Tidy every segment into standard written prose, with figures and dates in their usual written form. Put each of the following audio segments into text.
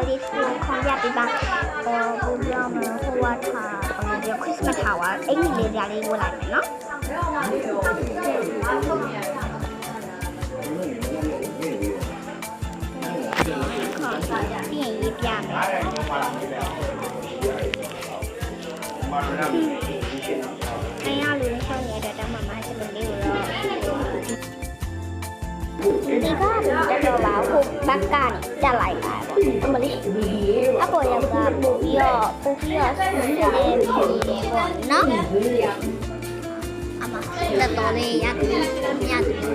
လေးခေါင်းပြပေးပါဘယ်လိုပြောမလဲဟိုဝါထားဒီခရစ်စမတ်ထားဝါအင်္ဂလိပ်လေးလေးဝတ်လိုက်မယ်နော်ပြင်ရေးပြမယ်အင်းရလူနဲ့ဆောင်ရတဲ့တမမစလုံးလေးကိုတော့ဒီကတော့ပါဟိုဘက်ကနေတက်လိုက်တာပေါ့အမလေးအပေါ်ရောက်ကပို့ပြီးတော့ဆင်းရဲပြီးပေါ့နော်အမလက်တော်လေးရကညတ်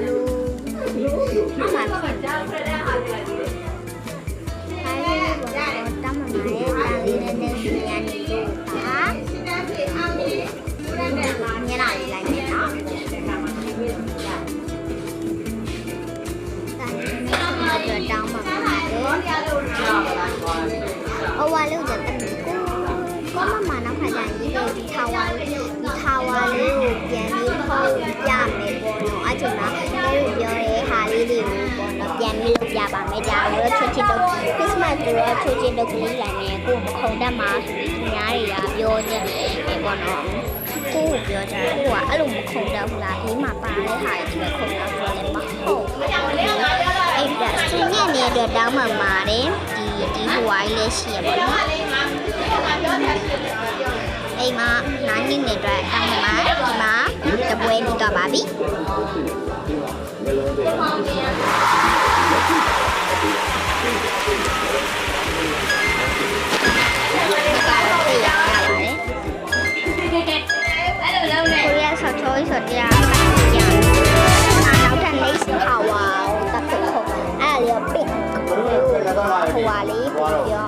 လို့အမဖြစ်တယ်တမမရဲ့တာလေးနဲ့ဆင်းရဲနေလို့ပါညလာလေးလိုက်မယ်နော်တောင်းမှာအဝါလို့จะတက်ကိုမမနောက်ခါကျရင်ဒီထာဝါလေးကိုပြန်ပြီးခေါ်ပြမယ်ပေါ့နော်အဲ့ချိန်မှာတို့ပြောတဲ့ဟာလေးတွေကိုပေါ့နော်ပြန်ပြီးလုပ်ပြပါမယ်ဒါတော့ချွတ်ချစ်တော့ခရစ်စမတ်ဆိုတော့ချွတ်ချစ်တော့ကြီးလိုက်နေကိုမခုံတတ်မှာဆိုပြီးသူများတွေကပြောနေတယ်ပေါ့နော်ကိုပြောကြတယ်ကိုကအဲ့လိုမခုံတတ်ဘူးလားဒီမှာပါတဲ့ဟာတွေခုံတတ်ဆိုလည်းမဟုတ်အဲ့ဒါစင်းရဲ့နေတော့တောင်းမှမာတယ်ဒီဟိုဝိုင်းလေးရှိရပါတော့အိမ်မှာနိုင်နေအတွက်တောင်းမှမာဒီမှာတပွဲပြီးတော့ပါပြီကိုရဆော့ချောဆော့တရားနောက်ထပ်လေးစဟဝါတက်ခုအဲ့ဒါလေးပစ်ဟိုဝါလေးပြော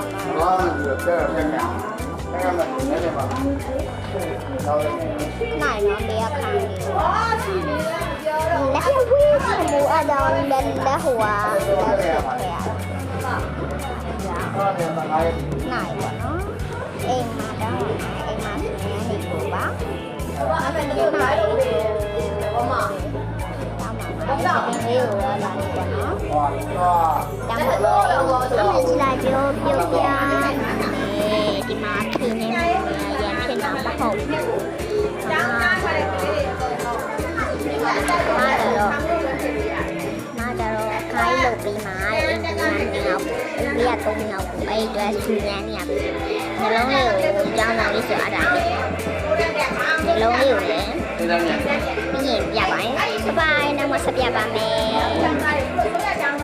နိုင်နော်လေးအခါလေးလက်ဝေးစမူအဒေါင်းလက်ဟိုဝါနိုင်ပါနော်အိမ်မှာတော့အိမ်မှာဆင်းနေကိုပါအဲ့ဒါလေးမှာတောင်းပါမယ်ဒီလေးကိုလာလို့ပေါ့နော်တောင်းပါမယ်ဒီလာကြောပြုတ်ပြဒီမှာခင်းနေရန်ဖြစ်တာမဟုတ်ဘူးနားတော့ခိုင်းလုပ်ပြီးမှအင်္ဂလိပ်နဲ့တော့လေးရ3ယောက်ကိုအဲ့အတွက်ဆူရမ်းနေရပြီနှလုံးလေးကိုကြောင်းတာလေးဆိုအဲ့ဒါနှလုံးလေးကိုလည်းပြီးရင်ပြပါရင်ဘိုင်နောက်မှဆက်ပြပါမယ်